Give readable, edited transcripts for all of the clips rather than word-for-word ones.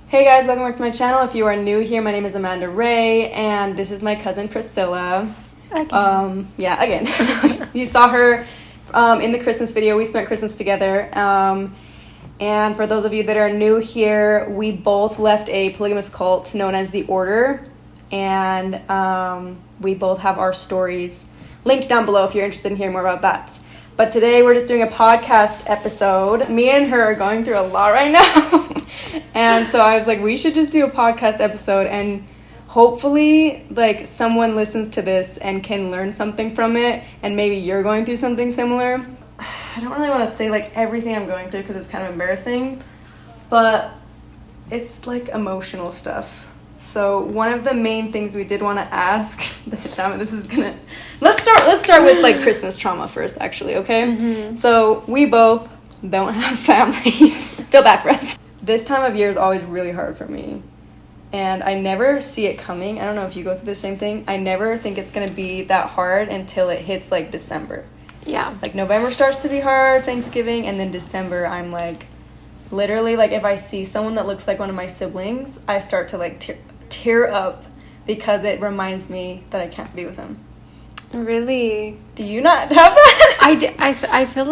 Hey guys, welcome back to my channel. If you are new here, my name is Amanda Ray, and this is my cousin Priscilla. Again. Again. You saw her in the Christmas video. We spent Christmas together. And for those of you that are new here, we both left a polygamous cult known as the Order. And we both have our stories linked down below if you're interested in hearing more about that. But today we're just doing a podcast episode. Me and her are going through a lot right now. And so I was like, we should just do a podcast episode and hopefully like someone listens to this and can learn something from it, and maybe you're going through something similar. I don't really want to say like everything I'm going through because it's kind of embarrassing, but it's like emotional stuff. So one of the main things we did want to ask, let's start with like Christmas trauma first, actually, okay? Mm-hmm. So we both don't have families. Feel bad for us. This time of year is always really hard for me, and I never see it coming. I don't know if you go through the same thing. I never think it's going to be that hard until it hits like December. Yeah. Like November starts to be hard, Thanksgiving, and then December I'm like, literally, like if I see someone that looks like one of my siblings, I start to like tear up because it reminds me that I can't be with them. Really? Do you not have that? I feel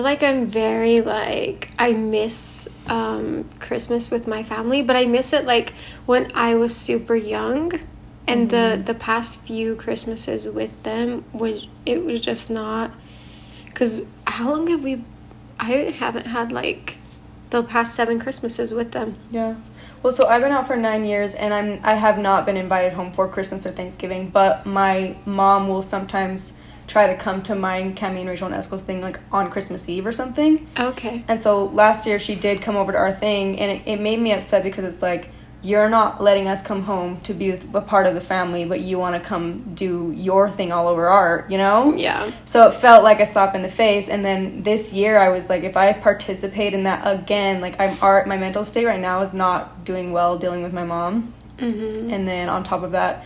like I'm very, like, I miss Christmas with my family, but I miss it, like, when I was super young, and the past few Christmases with them, was just not, because how long have I haven't had, like, the past 7 Christmases with them. Yeah. Well, so I've been out for 9 years, and I have not been invited home for Christmas or Thanksgiving, but my mom will sometimes try to come to mine, Cammy and Rachel and Eskel's thing, like, on Christmas Eve or something. Okay. And so last year she did come over to our thing, and it made me upset because it's like, you're not letting us come home to be a part of the family, but you want to come do your thing all over our, you know? Yeah. So it felt like a slap in the face. And then this year I was like, if I participate in that again, like my mental state right now is not doing well dealing with my mom. Mm-hmm. And then on top of that,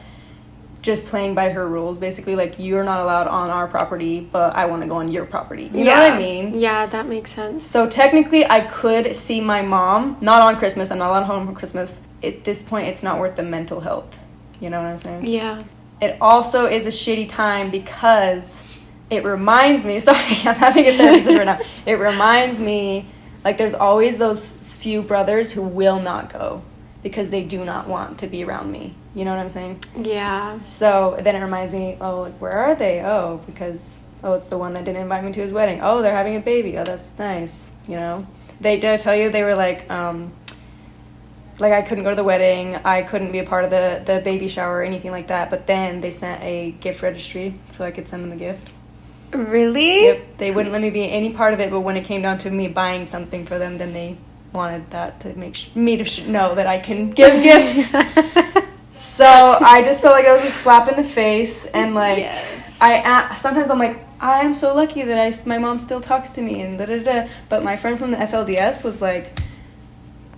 just playing by her rules, basically, like, you're not allowed on our property, but I want to go on your property. You know what I mean? Yeah, that makes sense. So technically, I could see my mom, not on Christmas. I'm not allowed home for Christmas. At this point, it's not worth the mental health. You know what I'm saying? Yeah. It also is a shitty time because it reminds me, sorry, I'm having a therapy session right now. It reminds me, like, there's always those few brothers who will not go because they do not want to be around me. You know what I'm saying? Yeah. So then it reminds me, oh, like, where are they? Oh, because, it's the one that didn't invite me to his wedding. Oh, they're having a baby. Oh, that's nice. You know? Did I tell you they were like I couldn't go to the wedding. I couldn't be a part of the baby shower or anything like that. But then they sent a gift registry so I could send them a gift. Really? Yep. They wouldn't let me be any part of it, but when it came down to me buying something for them, then they wanted that to make me to know that I can give gifts. So I just felt like it was a slap in the face, and like, yes. Sometimes I'm like, I am so lucky that my mom still talks to me and da-da-da. But my friend from the FLDS was like,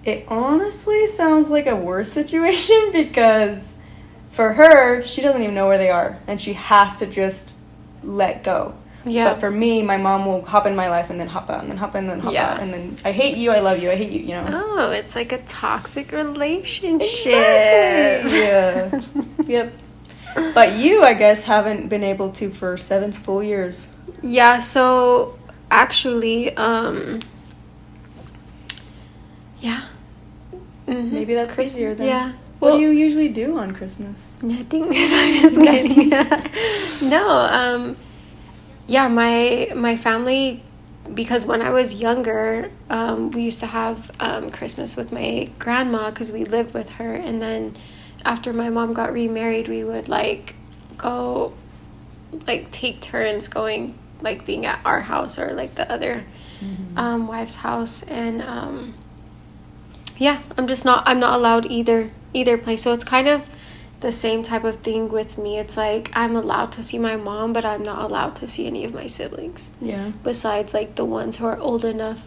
it honestly sounds like a worse situation because for her, she doesn't even know where they are, and she has to just let go. Yeah. But for me, my mom will hop in my life and then hop out and then hop in and then hop out. And then I hate you, I love you, I hate you, you know? Oh, it's like a toxic relationship. Exactly. Yeah. Yep. But you, I guess, haven't been able to for 7 full years. Yeah, so actually, yeah. Mm-hmm. Maybe that's easier then. Yeah. What do you usually do on Christmas? Nothing. I'm just kidding. No, yeah, my family, because when I was younger, we used to have Christmas with my grandma because we lived with her, and then after my mom got remarried, we would like go, like, take turns going, like, being at our house or like the other wife's house, and yeah, I'm not allowed either place, so it's kind of the same type of thing with me. It's like I'm allowed to see my mom, but I'm not allowed to see any of my siblings. Yeah. Besides, like, the ones who are old enough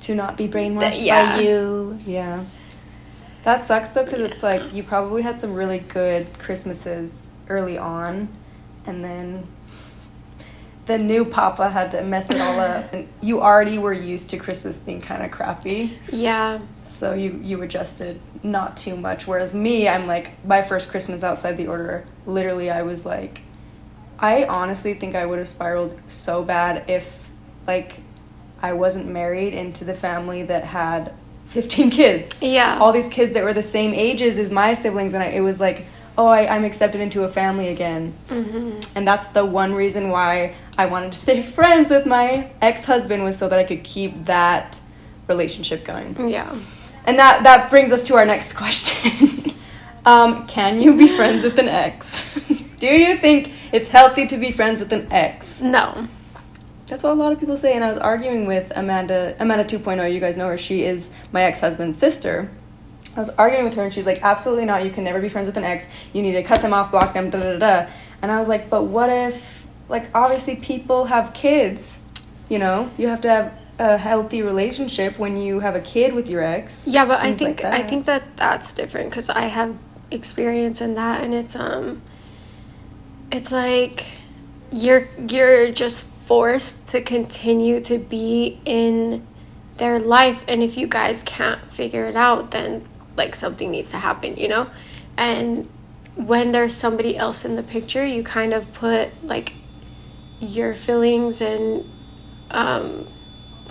to not be brainwashed by you. Yeah. That sucks though, because it's like you probably had some really good Christmases early on, and then the new papa had to mess it all up. And you already were used to Christmas being kind of crappy. Yeah. So you adjusted not too much. Whereas me, I'm like, my first Christmas outside the order, literally I was like, I honestly think I would have spiraled so bad if, like, I wasn't married into the family that had 15 kids. Yeah. All these kids that were the same ages as my siblings. And it was like, oh, I'm accepted into a family again. Mm-hmm. And that's the one reason why I wanted to stay friends with my ex-husband, was so that I could keep that relationship going. Yeah. And that brings us to our next question. Can you be friends with an ex? Do you think it's healthy to be friends with an ex? No. That's what a lot of people say. And I was arguing with Amanda 2.0. You guys know her. She is my ex-husband's sister. I was arguing with her, and she's like, absolutely not. You can never be friends with an ex. You need to cut them off, block them, da-da-da-da. And I was like, but what if, like, obviously people have kids, you know? You have to have a healthy relationship when you have a kid with your ex. Yeah, but I think that's different, because I have experience in that, and it's like you're just forced to continue to be in their life, and if you guys can't figure it out, then like something needs to happen, you know? And when there's somebody else in the picture, you kind of put like your feelings and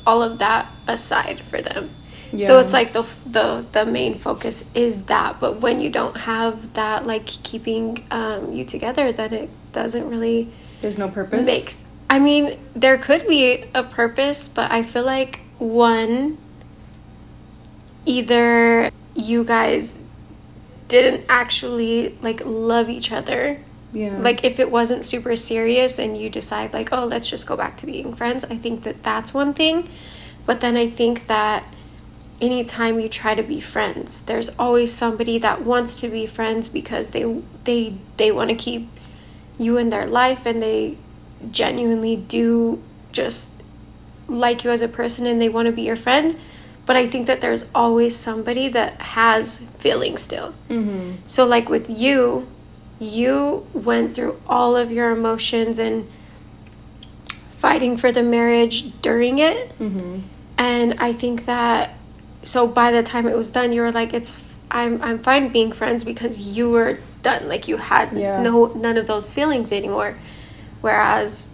all of that aside for them. Yeah. So it's like the main focus is that, but when you don't have that like keeping you together, then it doesn't really, there's no purpose. I mean, there could be a purpose, but I feel like one, either you guys didn't actually like love each other. Yeah. Like if it wasn't super serious and you decide like, oh, let's just go back to being friends, I think that's one thing. But then I think that anytime you try to be friends, there's always somebody that wants to be friends because they want to keep you in their life, and they genuinely do just like you as a person, and they want to be your friend. But I think that there's always somebody that has feelings still. Mm-hmm. So like with you went through all of your emotions and fighting for the marriage during it. Mm-hmm. And I think that, so by the time it was done, you were like, I'm fine being friends, because you were done. Like you had none of those feelings anymore. Whereas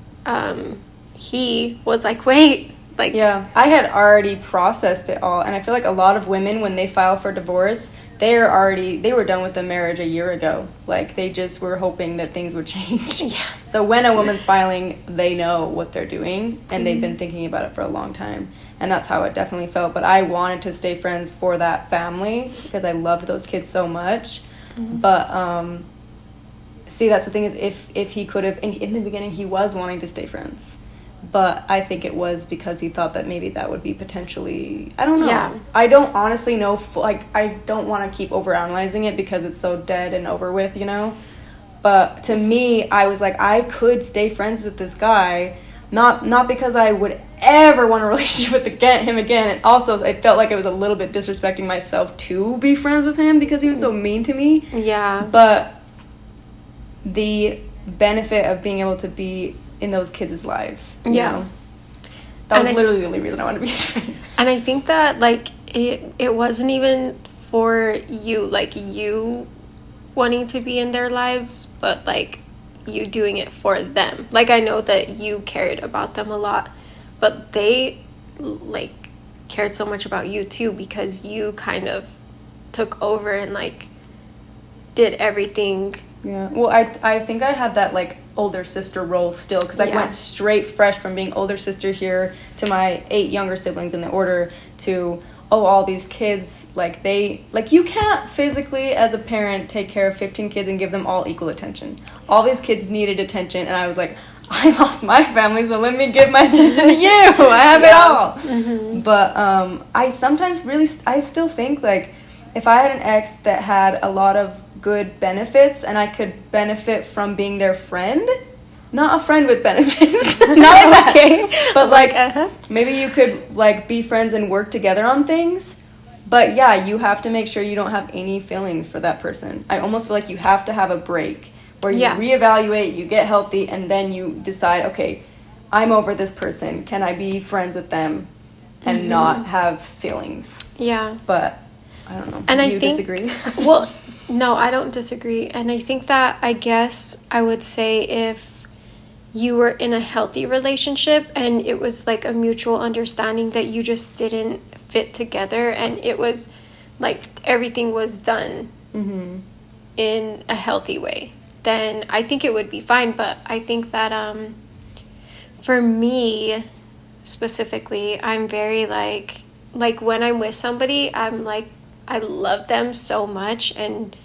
he was like, wait. Like, yeah, I had already processed it all, and I feel like a lot of women, when they file for divorce, they were done with the marriage a year ago. Like, they just were hoping that things would change. Yeah. So when a woman's filing, they know what they're doing, and they've been thinking about it for a long time, and that's how it definitely felt. But I wanted to stay friends for that family because I loved those kids so much. Mm-hmm. But see, that's the thing, is if he could have, in the beginning, he was wanting to stay friends. But I think it was because he thought that maybe that would be potentially, I don't know. Yeah. I don't honestly know, like, I don't want to keep overanalyzing it because it's so dead and over with, you know? But to me, I was like, I could stay friends with this guy, not because I would ever want a relationship with him again. And also, I felt like I was a little bit disrespecting myself to be friends with him because he was so mean to me. Yeah. But the benefit of being able to be in those kids' lives, you know? That was literally the only reason I wanted to be his friend. And I think that, like, it wasn't even for you, like, you wanting to be in their lives, but, like, you doing it for them. Like, I know that you cared about them a lot, but they, like, cared so much about you, too, because you kind of took over and, like, did everything. Yeah. Well, I think I had that, like, older sister role still, because I went straight fresh from being older sister here to my 8 younger siblings in the order to, all these kids, like, you can't physically as a parent take care of 15 kids and give them all equal attention. All these kids needed attention, and I was like, I lost my family, so let me give my attention to you. I have it all. Mm-hmm. But I sometimes I still think, like, if I had an ex that had a lot of good benefits and I could benefit from being their friend, not a friend with benefits, not like that, but like maybe you could like be friends and work together on things. But yeah, you have to make sure you don't have any feelings for that person. I almost feel like you have to have a break where you reevaluate, you get healthy, and then you decide, okay, I'm over this person. Can I be friends with them and not have feelings? Yeah. But I don't know. And Do I you think, disagree? Well, no, I don't disagree. And I think that, I guess I would say, if you were in a healthy relationship and it was like a mutual understanding that you just didn't fit together, and it was like everything was done in a healthy way, then I think it would be fine. But I think that for me specifically, I'm very like when I'm with somebody, I'm like, I love them so much, and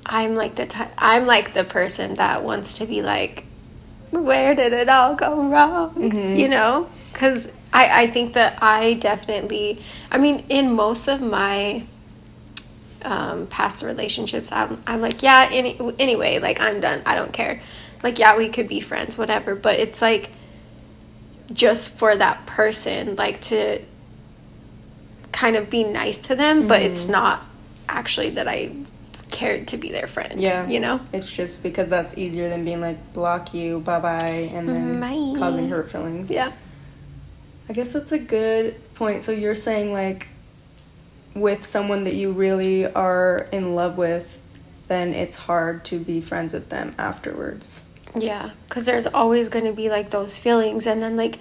I'm like the person that wants to be like, where did it all go wrong? You know? Because I think that I definitely, I mean, in most of my past relationships, I'm like, yeah, anyway, like, I'm done. I don't care. Like, yeah, we could be friends, whatever. But it's like, just for that person, like, to kind of be nice to them, but it's not actually that I cared to be their friend. Yeah. You know? It's just because that's easier than being like, block you, bye-bye, and then Bye. causing hurt feelings. Yeah. I guess that's a good point. So you're saying, like, with someone that you really are in love with, then it's hard to be friends with them afterwards. Yeah, because there's always going to be, like, those feelings, and then, like,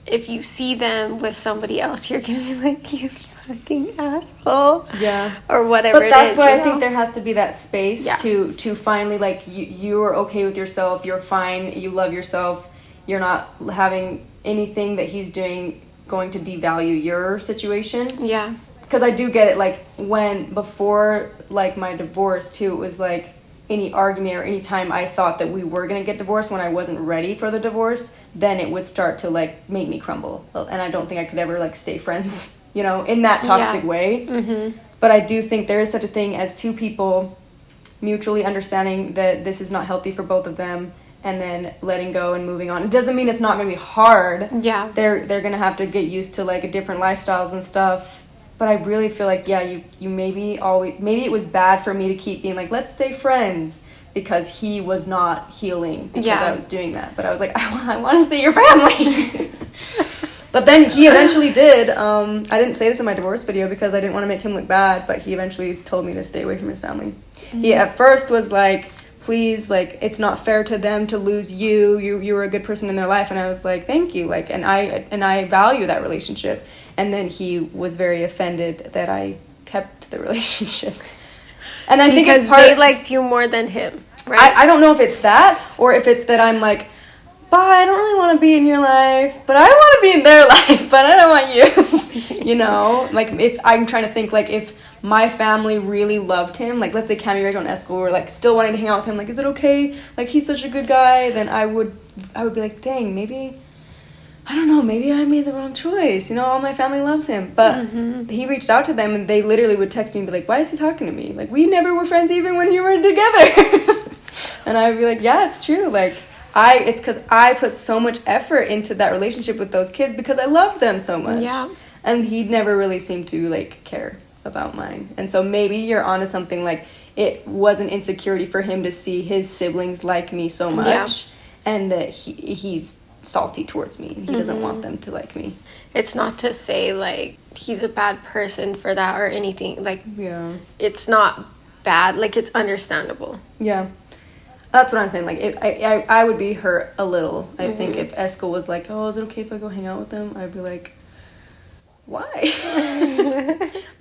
if you see them with somebody else, you're going to be like, you fucking asshole. Yeah. Or whatever it is. But that's why I think there has to be that space to finally, like, you're okay with yourself, you're fine, you love yourself, you're not having anything that he's doing going to devalue your situation. Yeah. Because I do get it, like, before, like, my divorce, too, it was, like, any argument or any time I thought that we were going to get divorced when I wasn't ready for the divorce, then it would start to, like, make me crumble. And I don't think I could ever, like, stay friends, you know, in that toxic way. But I do think there is such a thing as two people mutually understanding that this is not healthy for both of them, and then letting go and moving on. It doesn't mean it's not going to be hard. Yeah. They're going to have to get used to, like, different lifestyles and stuff. But I really feel like, yeah, you maybe it was bad for me to keep being like, let's stay friends, because he was not healing because I was doing that. But I was like, I want to see your family. But then he eventually did. I didn't say this in my divorce video because I didn't want to make him look bad, but he eventually told me to stay away from his family. He at first was like, please, like, it's not fair to them to lose you. You were a good person in their life. And I was like, thank you. Like, and I value that relationship. And then he was very offended that I kept the relationship. And I think it's they liked you more than him, right? I don't know if it's that, or if it's that I'm like, bye, I don't really want to be in your life, but I want to be in their life, but I don't want you. You know? Like, if I'm trying to think, like, if my family really loved him, like, let's say Cammy, Rachel, and Eskel were, like, still wanting to hang out with him, like, is it okay? Like, he's such a good guy. Then I would be like, dang, maybe, I don't know, maybe I made the wrong choice. You know, all my family loves him. But he reached out to them, and they literally would text me and be like, why is he talking to me? Like, we never were friends even when you were together. And I'd be like, yeah, it's true. Like, it's because I put so much effort into that relationship with those kids because I love them so much. Yeah. And he never really seemed to, like, care about mine. And so maybe you're onto something, like, it was an insecurity for him to see his siblings like me so much, and that he's salty towards me, and he doesn't want them to like me. It's not to say, like, he's a bad person for that or anything. Like, it's not bad. Like, it's understandable. Yeah. That's what I'm saying. Like, I would be hurt a little. I think if Eskel was like, oh, is it okay if I go hang out with them? I'd be like, why?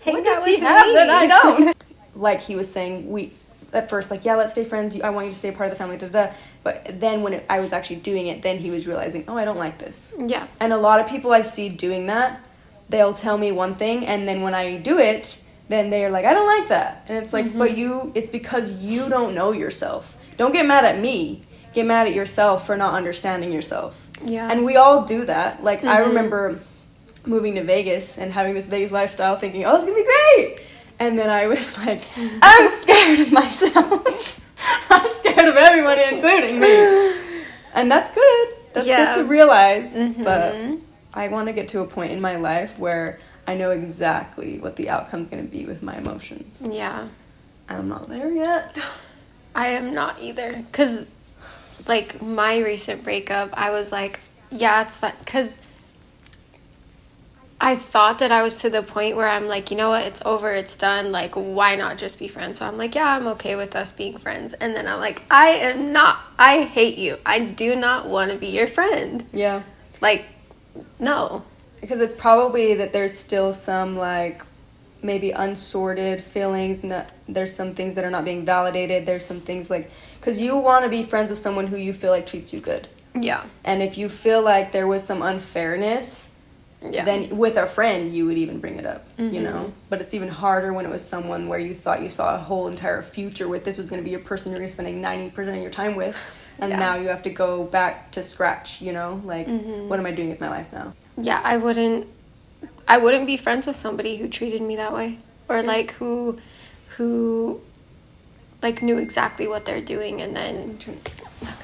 What does he have that I don't? Like he was saying, at first, like, yeah, let's stay friends. I want you to stay part of the family, da-da-da. But then when I was actually doing it, then he was realizing, oh, I don't like this. Yeah. And a lot of people I see doing that, they'll tell me one thing, and then when I do it, then they're like, I don't like that. And it's like, but it's because you don't know yourself. Don't get mad at me. Get mad at yourself for not understanding yourself. Yeah. And we all do that. Like, I remember moving to Vegas and having this Vegas lifestyle thinking, oh, it's going to be great. And then I was like, I'm scared of myself. I'm scared of everyone, including me. And that's good. That's good to realize. But I want to get to a point in my life where I know exactly what the outcome's going to be with my emotions. Yeah. I'm not there yet. I am not either. Because like, my recent breakup, I was like, yeah, it's fine. Because I thought that I was to the point where I'm like, you know what, it's over, it's done. Like, why not just be friends? So I'm like, yeah, I'm okay with us being friends. And then I'm like, I hate you. I do not want to be your friend. Yeah. Like, no. Because it's probably that there's still some, like, maybe unsorted feelings, and that there's some things that are not being validated. There's some things like, because you want to be friends with someone who you feel like treats you good. Yeah. And if you feel like there was some unfairness, then with a friend, you would even bring it up, you know? But it's even harder when it was someone where you thought you saw a whole entire future with. This was going to be your person you're going to be spending 90% of your time with. And now you have to go back to scratch, you know? Like, what am I doing with my life now? Yeah, I wouldn't be friends with somebody who treated me that way. Or, like, who like, knew exactly what they're doing and then... Okay.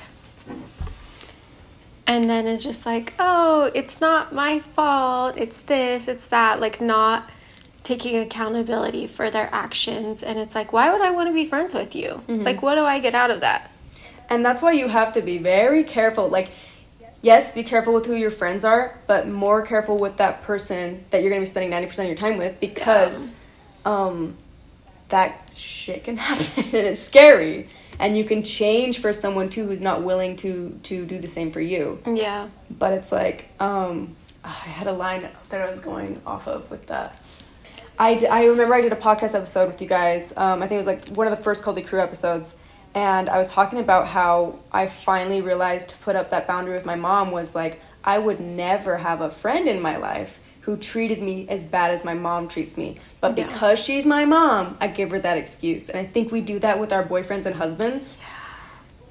And then it's just like, oh, it's not my fault. It's this, it's that. Like, not taking accountability for their actions. And it's like, why would I want to be friends with you? Like, what do I get out of that? And that's why you have to be very careful. Like, yes, be careful with who your friends are, but more careful with that person that you're going to be spending 90% of your time with, because that shit can happen and it's scary. And you can change for someone, too, who's not willing to do the same for you. Yeah. But it's like, I had a line that I was going off of with that. I remember I did a podcast episode with you guys. I think it was like one of the first Culty Crew episodes. And I was talking about how I finally realized to put up that boundary with my mom was like, I would never have a friend in my life who treated me as bad as my mom treats me. But because she's my mom, I give her that excuse. And I think we do that with our boyfriends and husbands.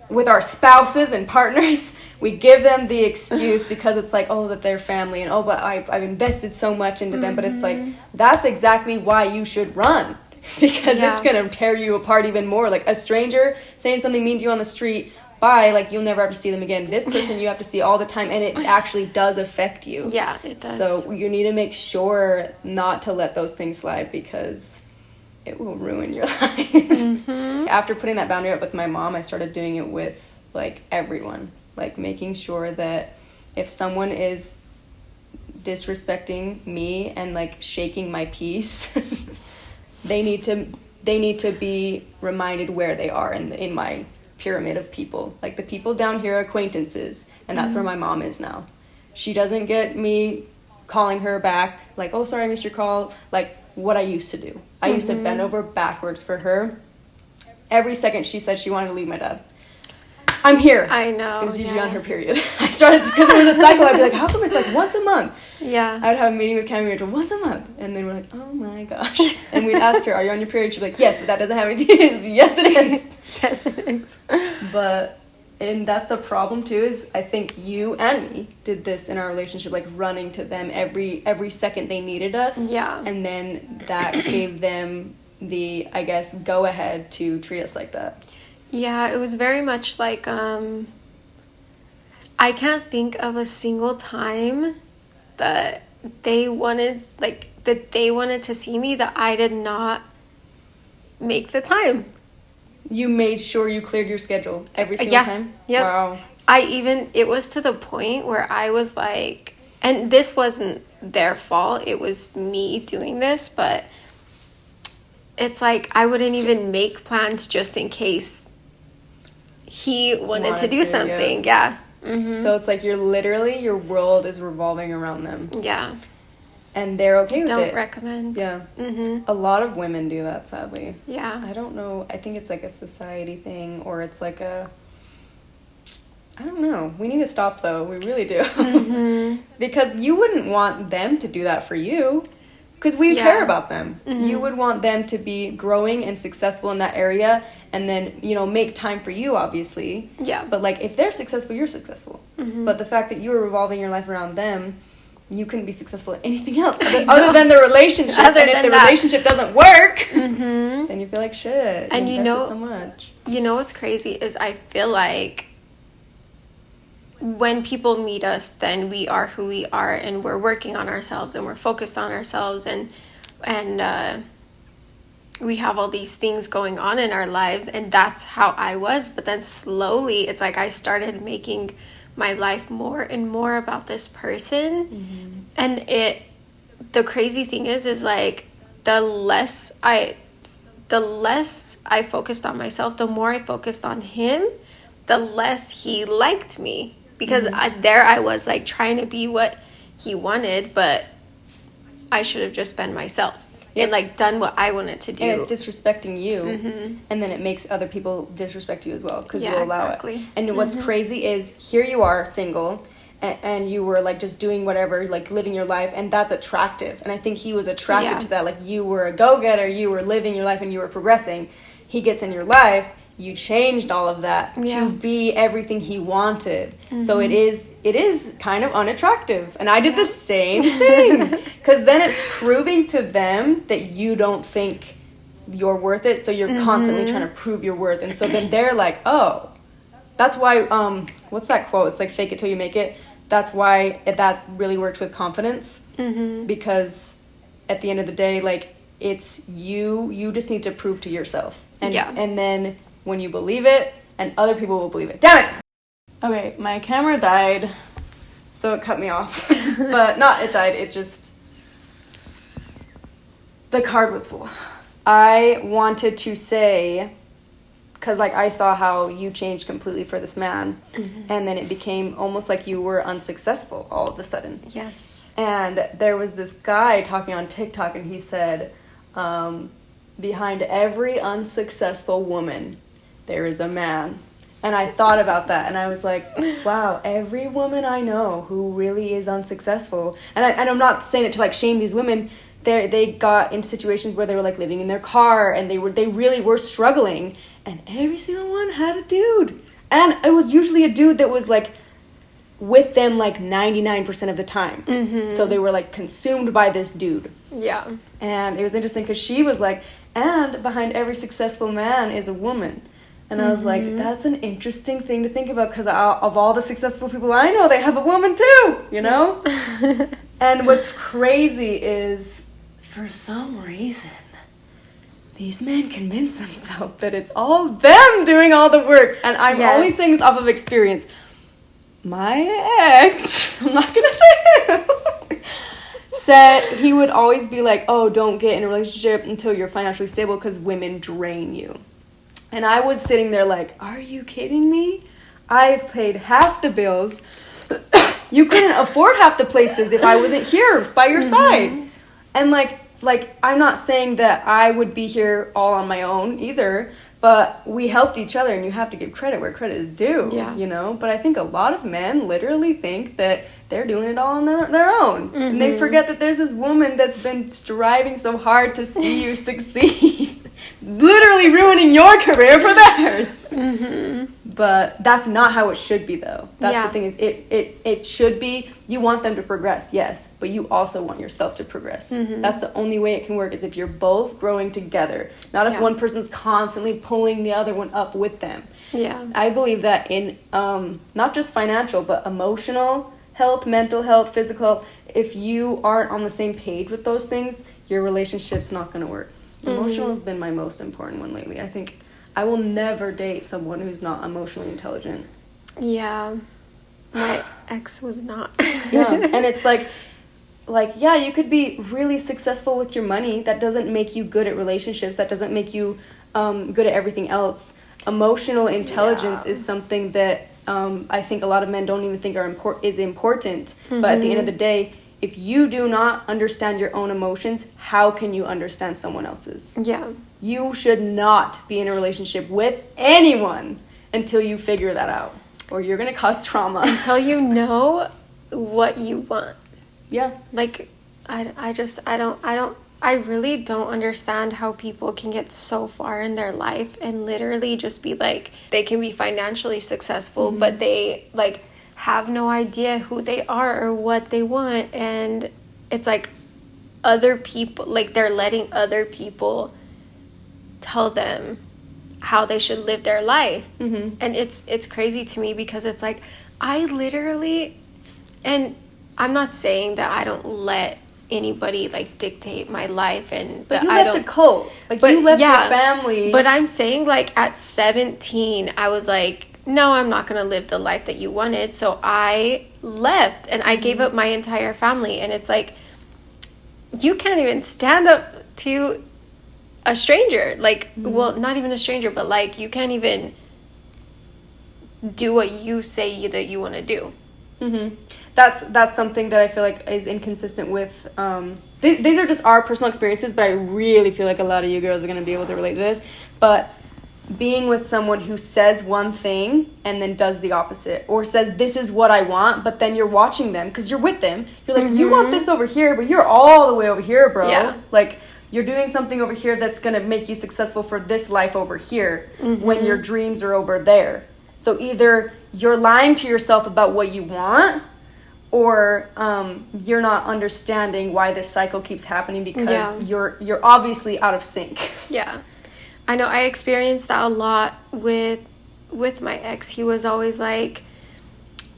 With our spouses and partners, we give them the excuse because it's like, oh, that they're family. And, oh, but I've invested so much into them. But it's like, that's exactly why you should run. Because it's going to tear you apart even more. Like, a stranger saying something mean to you on the street, bye, like, you'll never have to see them again. This person you have to see all the time, and it actually does affect you. Yeah, it does. So you need to make sure not to let those things slide, because it will ruin your life. After putting that boundary up with my mom, I started doing it with, like, everyone. Like, making sure that if someone is disrespecting me and, like, shaking my peace, they need to be reminded where they are in my pyramid of people. Like, the people down here are acquaintances, and that's where my mom is now. She doesn't get me calling her back like, oh, sorry, I missed your call, like what I used to do. I used to bend over backwards for her. Every second she said she wanted to leave my dad, I'm here. I know. It was usually on her period. I started, because it was a cycle, I'd be like, how come it's like once a month? Yeah. I'd have a meeting with Cammy and Rachel once a month, and then we're like, oh my gosh. And we'd ask her, are you on your period? She'd be like, yes, but that doesn't have anything. Yes, it is. Yes, it is. And that's the problem too, is I think you and me did this in our relationship, like running to them every second they needed us. Yeah. And then that gave them the, I guess, go ahead to treat us like that. Yeah, it was very much like, I can't think of a single time that they wanted to see me that I did not make the time. You made sure you cleared your schedule every single time? Yep. Wow. It was to the point where I was like, and this wasn't their fault, it was me doing this, but it's like I wouldn't even make plans just in case he wanted to do something. Yeah. Mm-hmm. So it's like your world is revolving around them. Yeah. And they're okay with it. Don't recommend. Yeah. Mm-hmm. A lot of women do that, sadly. Yeah. I don't know. I think it's like a society thing, or it's like I don't know. We need to stop, though. We really do. Mm-hmm. Because you wouldn't want them to do that for you. Because we care about them. Mm-hmm. You would want them to be growing and successful in that area, and then, make time for you, obviously. Yeah. But, like, if they're successful, you're successful. Mm-hmm. But the fact that you are revolving your life around them, you couldn't be successful at anything else other than the relationship. And if the relationship doesn't work, then you feel like shit. And you invested so much. You know what's crazy is I feel like when people meet us, then we are who we are, and we're working on ourselves, and we're focused on ourselves, and we have all these things going on in our lives, and that's how I was. But then slowly it's like I started making my life more and more about this person. And the crazy thing is like the less I focused on myself, the more I focused on him, the less he liked me, because I was like trying to be what he wanted, but I should have just been myself. And like done what I wanted to do. And it's disrespecting you, and then it makes other people disrespect you as well, because you allow it. And what's crazy is, here you are single, and you were like just doing whatever, like living your life, and that's attractive. And I think he was attracted to that. Like, you were a go-getter, you were living your life, and you were progressing. He gets in your life, you changed all of that to be everything he wanted. So it is kind of unattractive. And I did the same thing, because then it's proving to them that you don't think you're worth it, so you're constantly trying to prove your worth. And so then they're like, oh, that's why what's that quote? It's like, fake it till you make it. That's why that really works with confidence, because at the end of the day, like, it's you just need to prove to yourself, and then when you believe it, and other people will believe it. Damn it! Okay, my camera died, so it cut me off. But it died, it just... The card was full. I wanted to say, because like I saw how you changed completely for this man, and then it became almost like you were unsuccessful all of a sudden. Yes. And there was this guy talking on TikTok, and he said, behind every unsuccessful woman, there is a man. And I thought about that, and I was like, wow, every woman I know who really is unsuccessful, and I'm not saying it to like shame these women, they got in situations where they were like living in their car, and they really were struggling, and every single one had a dude. And it was usually a dude that was like with them like 99% of the time. So they were like consumed by this dude. Yeah. And it was interesting because she was like, and behind every successful man is a woman. And I was like, that's an interesting thing to think about, because of all the successful people I know, they have a woman too, you know? And what's crazy is, for some reason, these men convince themselves that it's all them doing all the work. And I'm only saying this off of experience. My ex, I'm not going to say who, said he would always be like, oh, don't get in a relationship until you're financially stable, because women drain you. And I was sitting there like, are you kidding me? I've paid half the bills. You couldn't afford half the places if I wasn't here by your side. And like I'm not saying that I would be here all on my own either, but we helped each other, and you have to give credit where credit is due, you know? But I think a lot of men literally think that they're doing it all on their own. And they forget that there's this woman that's been striving so hard to see you succeed. Literally ruining your career for theirs. But that's not how it should be, though. That's the thing, is it should be, you want them to progress, yes, but you also want yourself to progress. That's the only way it can work, is if you're both growing together, not if one person's constantly pulling the other one up with them. I believe that in not just financial, but emotional health, mental health, physical health, if you aren't on the same page with those things, your relationship's not going to work. Emotional has been my most important one lately. I think I will never date someone who's not emotionally intelligent. Yeah. My ex was not. And it's like, yeah, you could be really successful with your money. That doesn't make you good at relationships. That doesn't make you good at everything else. Emotional intelligence is something that I think a lot of men don't even think is important. But at the end of the day, if you do not understand your own emotions, how can you understand someone else's? You should not be in a relationship with anyone until you figure that out, or you're going to cause trauma. Until you know what you want. Like, I really don't understand how people can get so far in their life and literally just be like, they can be financially successful, but they like have no idea who they are or what they want. And it's like other people, like they're letting other people tell them how they should live their life. And it's crazy to me, because it's like, I literally, and I'm not saying that I don't let anybody like dictate my life. And but you left a cult, like, you left your family. But I'm saying, like, at 17 I was like, no, I'm not gonna live the life that you wanted. So I left, and I gave up my entire family. And it's like, you can't even stand up to a stranger, like, well, not even a stranger, but like, you can't even do what you say that you want to do. That's something that I feel like is inconsistent with these are just our personal experiences, but I really feel like a lot of you girls are going to be able to relate to this. But being with someone who says one thing and then does the opposite, or says this is what I want, but then you're watching them because you're with them, you're like, you want this over here, but you're all the way over here, bro. Like, you're doing something over here that's going to make you successful for this life over here, when your dreams are over there. So either you're lying to yourself about what you want, or you're not understanding why this cycle keeps happening, because you're obviously out of sync. Yeah. I know I experienced that a lot with my ex. He was always like,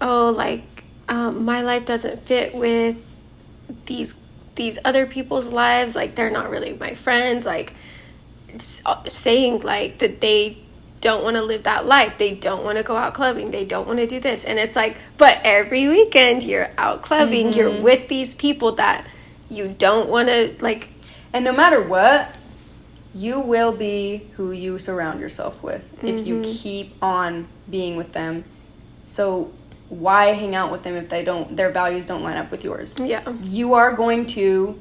oh, like, my life doesn't fit with these other people's lives. Like, they're not really my friends. Like, saying, like, that they don't want to live that life. They don't want to go out clubbing. They don't want to do this. And it's like, but every weekend you're out clubbing. You're with these people that you don't want to, like. And no matter what, you will be who you surround yourself with if you keep on being with them. So why hang out with them if their values don't line up with yours? Yeah. You are going to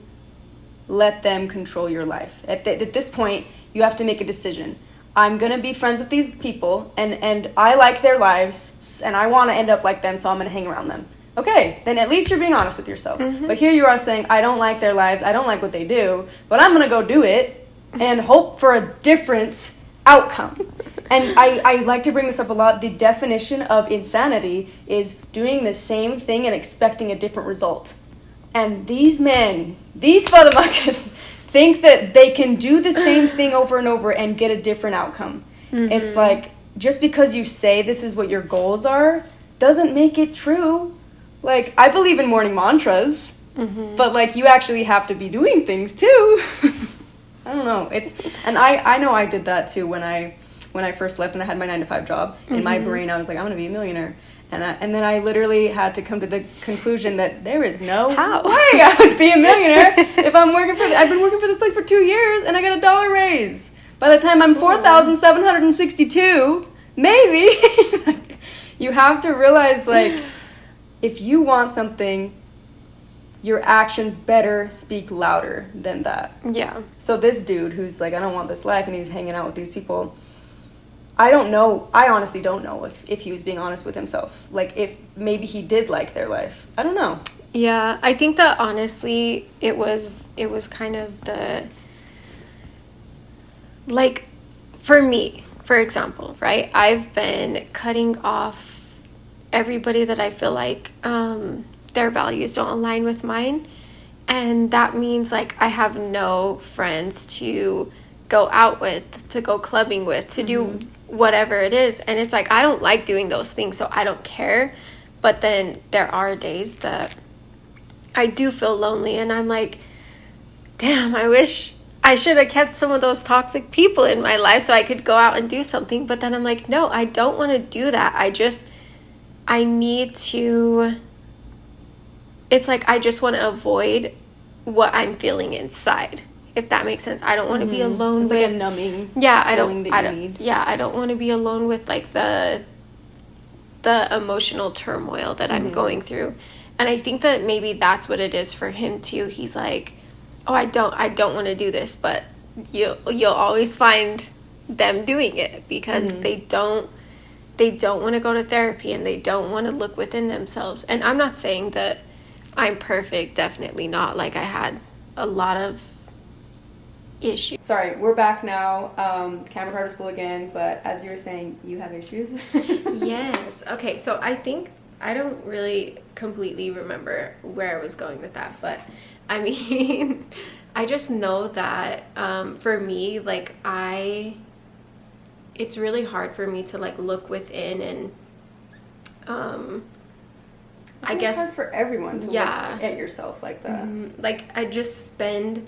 let them control your life. At this point, you have to make a decision. I'm going to be friends with these people, and I like their lives, and I want to end up like them, so I'm going to hang around them. Okay, then at least you're being honest with yourself. But here you are saying, I don't like their lives, I don't like what they do, but I'm going to go do it and hope for a different outcome. And I like to bring this up a lot. The definition of insanity is doing the same thing and expecting a different result. And these men, these motherfuckers, think that they can do the same thing over and over and get a different outcome. It's like, just because you say this is what your goals are doesn't make it true. Like, I believe in morning mantras, but, like, you actually have to be doing things too. I don't know. And I know I did that too when I first left and I had my 9-to-5 job. In my brain, I was like, I'm gonna be a millionaire. And then I literally had to come to the conclusion that there is no way I would be a millionaire if I'm working I've been working for this place for 2 years and I got a $1 raise. By the time I'm 4,762, maybe. You have to realize, like, if you want something, your actions better speak louder than that. Yeah. So this dude who's like, I don't want this life, and he's hanging out with these people, I don't know. I honestly don't know if he was being honest with himself. Like, if maybe he did like their life. I don't know. Yeah, I think that honestly, it was kind of the, like, for me, for example, right? I've been cutting off everybody that I feel like their values don't align with mine. And that means, like, I have no friends to go out with, to go clubbing with, to do whatever it is. And it's like, I don't like doing those things, so I don't care. But then there are days that I do feel lonely, and I'm like, damn, I wish I should have kept some of those toxic people in my life so I could go out and do something. But then I'm like, no, I don't want to do that. I need to, it's like, I just want to avoid what I'm feeling inside, if that makes sense. I don't want to be alone it's with, like a numbing I don't want to be alone with, like, the emotional turmoil that I'm going through. And I think that maybe that's what it is for him too. He's like, oh, I don't want to do this, but you'll always find them doing it because they don't want to go to therapy, and they don't want to look within themselves. And I'm not saying that I'm perfect, definitely not. Like, I had a lot of issues. Sorry, we're back now. Camera card is full again, but as you were saying, you have issues. Yes. Okay, so I think I don't really completely remember where I was going with that, but I mean, I just know that for me, like, it's really hard for me to, like, look within and I guess it's hard for everyone to look at yourself like that. Like, I just spend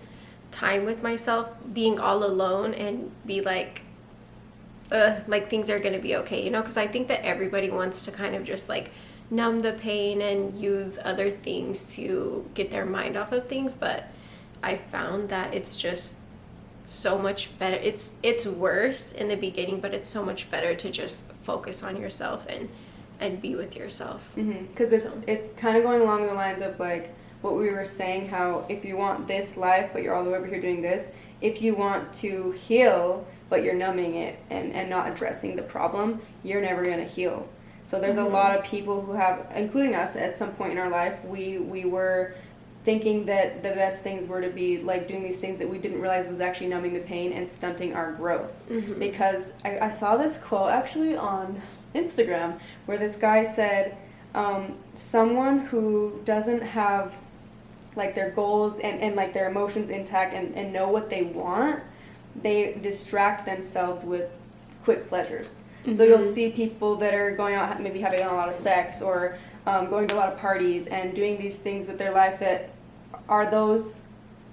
time with myself being all alone and be like things are gonna be okay, you know, because I think that everybody wants to kind of just like numb the pain and use other things to get their mind off of things, but I found that it's just so much better. It's worse in the beginning, but it's so much better to just focus on yourself and be with yourself. Because it's kind of going along the lines of like what we were saying, how if you want this life but you're all the way over here doing this, if you want to heal but you're numbing it and not addressing the problem, you're never going to heal. So there's a lot of people who have, including us at some point in our life, we were thinking that the best things were to be like doing these things that we didn't realize was actually numbing the pain and stunting our growth. Because I saw this quote actually on Instagram where this guy said, someone who doesn't have like their goals and like their emotions intact and know what they want, they distract themselves with quick pleasures. So you'll see people that are going out, maybe having a lot of sex or going to a lot of parties and doing these things with their life that are those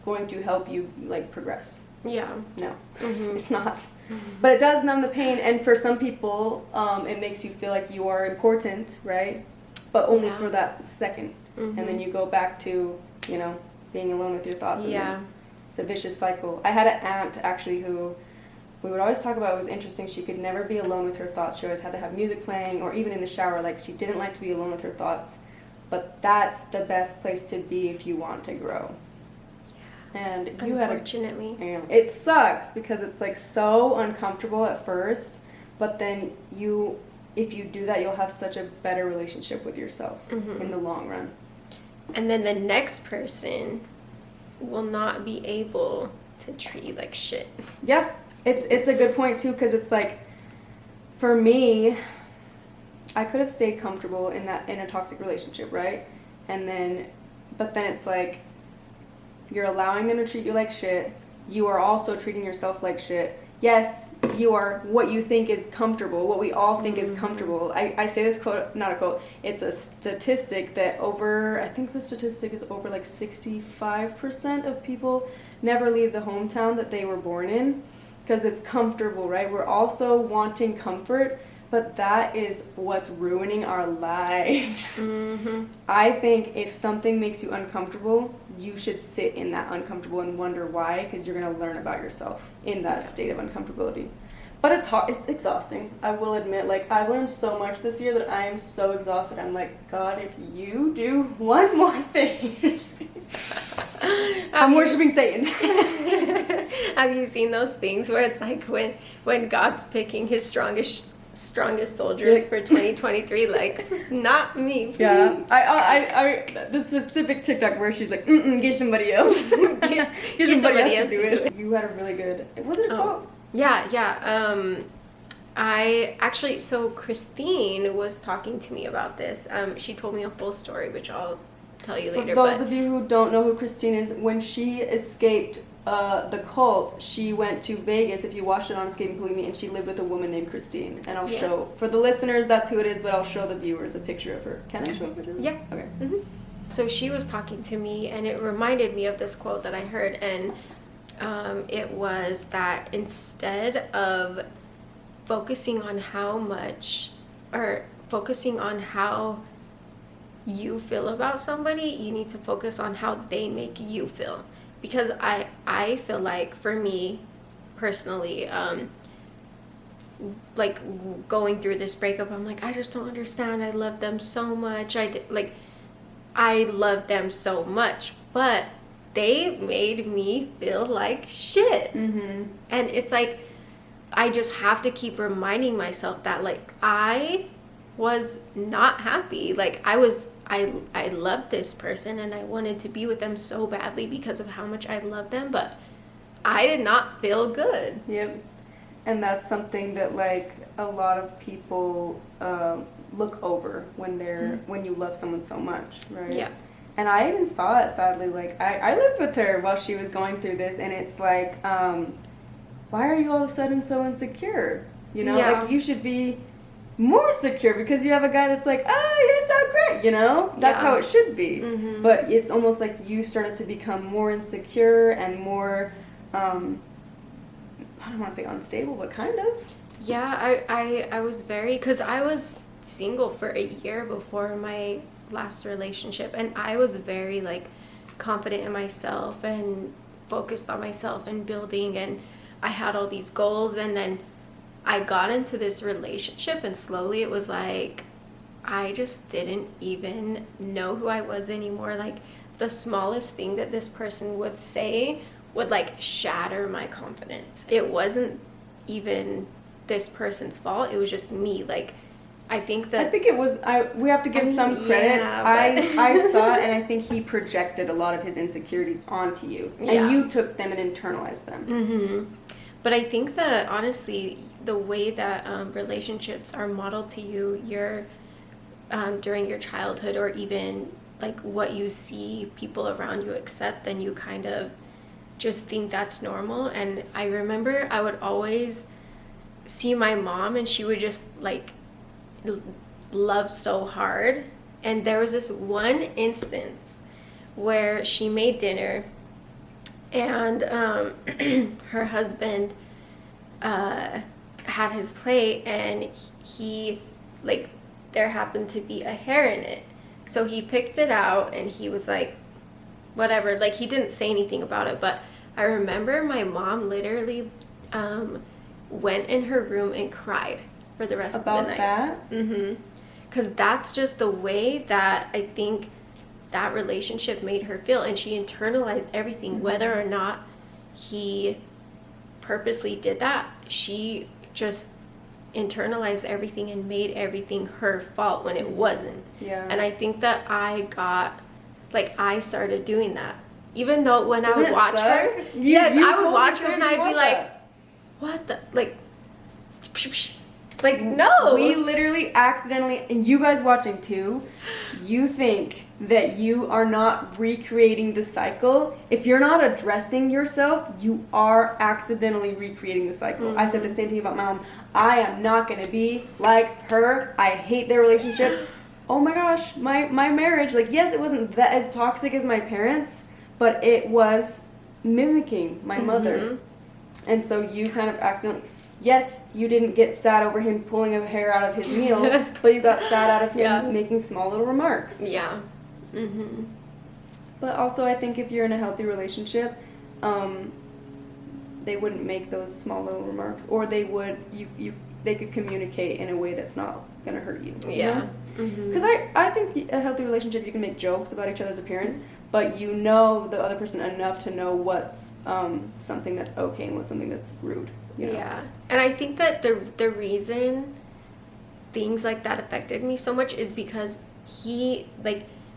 going to help you like progress? Yeah. No, it's not. But it does numb the pain, and for some people, it makes you feel like you are important, right? But only for that second, and then you go back to, you know, being alone with your thoughts. Yeah. It's a vicious cycle. I had an aunt actually who we would always talk about. It was interesting. She could never be alone with her thoughts. She always had to have music playing, or even in the shower. Like, she didn't like to be alone with her thoughts. But that's the best place to be if you want to grow. And you unfortunately, it sucks because it's like so uncomfortable at first, but then if you do that, you'll have such a better relationship with yourself in the long run. And then the next person will not be able to treat you like shit. Yeah, it's a good point too, because it's like, for me, I could have stayed comfortable in a toxic relationship, right? But then it's like, you're allowing them to treat you like shit. You are also treating yourself like shit. Yes, you are what you think is comfortable, what we all think is comfortable. I say this quote, not a quote, it's a statistic that I think the statistic is over like 65% of people never leave the hometown that they were born in because it's comfortable, right? We're also wanting comfort, but that is what's ruining our lives. I think if something makes you uncomfortable, you should sit in that uncomfortable and wonder why, because you're going to learn about yourself in that state of uncomfortability. But it's hard. It's exhausting. I will admit, like, I've learned so much this year that I am so exhausted. I'm like, God, if you do one more thing, I'm worshiping Satan. Have you seen those things where it's like when God's picking his strongest soldiers for 2023, like, not me, please. Yeah, I the specific TikTok where she's like, get somebody else. get somebody else to do it. You had a really good, was it a quote? Yeah. I actually, so Christine was talking to me about this. She told me a whole story, which I'll tell you later. For those of you who don't know who Christine is, when she escaped the cult, she went to Vegas, if you watched it on Escaping Polygamy, and she lived with a woman named Christine. And I'll show, for the listeners, that's who it is, but I'll show the viewers a picture of her. Can I show a picture of her? Yeah. Okay. So she was talking to me, and it reminded me of this quote that I heard, and it was that instead of focusing on focusing on how you feel about somebody, you need to focus on how they make you feel. Because I feel like, for me personally, like, going through this breakup, I'm like, I just don't understand. I love them so much. I love them so much, but they made me feel like shit. And it's like, I just have to keep reminding myself that, like, I was not happy. Like, I loved this person and I wanted to be with them so badly because of how much I loved them, but I did not feel good. Yep. And that's something that, like, a lot of people look over when you love someone so much, right? Yeah. And I even saw it, sadly. Like, I lived with her while she was going through this, and it's like, why are you all of a sudden so insecure? You know, like, you should be more secure because you have a guy that's like, oh, you're so great. great, you know? That's how it should be. Mm-hmm. But it's almost like you started to become more insecure and more, I don't want to say unstable, but kind of. Yeah, I was very, because I was single for a year before my last relationship, and I was very, like, confident in myself and focused on myself and building, and I had all these goals, and then I got into this relationship, and slowly it was like I just didn't even know who I was anymore. Like, the smallest thing that this person would say would, like, shatter my confidence. It wasn't even this person's fault. It was just me. Like, I think it was, we have to give some credit. Yeah, I saw it, and I think he projected a lot of his insecurities onto you. And you took them and internalized them. Mm-hmm. But I think that, honestly, the way that relationships are modeled to you, during your childhood, or even, like, what you see people around you accept, and you kind of just think that's normal. And I remember I would always see my mom, and she would just, like, love so hard. And there was this one instance where she made dinner, and her husband had his plate, and he, like, there happened to be a hair in it, so he picked it out, and he was like, whatever, like, he didn't say anything about it. But I remember my mom literally went in her room and cried for the rest of the night. About that? Mm-hmm. Because that's just the way that I think that relationship made her feel, and she internalized everything. Whether or not he purposely did that, she just internalized everything and made everything her fault when it wasn't. Yeah. And I think that I started doing that. Even though when I would watch her, I would watch her and I'd be like, what the, like, no. We literally accidentally, and you guys watching too, you think that you are not recreating the cycle. If you're not addressing yourself, you are accidentally recreating the cycle. Mm-hmm. I said the same thing about my mom. I am not going to be like her. I hate their relationship. Oh my gosh, my marriage, like, yes, it wasn't that as toxic as my parents, but it was mimicking my mother. And so you kind of accidentally, yes, you didn't get sad over him pulling a hair out of his meal, but you got sad out of him making small little remarks. Yeah. Mm-hmm. But also, I think if you're in a healthy relationship, they wouldn't make those small little remarks, or they would, they could communicate in a way that's not going to hurt you. Yeah. Because I think a healthy relationship, you can make jokes about each other's appearance, but you know the other person enough to know what's something that's okay and what's something that's rude. You know? Yeah. And I think that the reason things like that affected me so much is because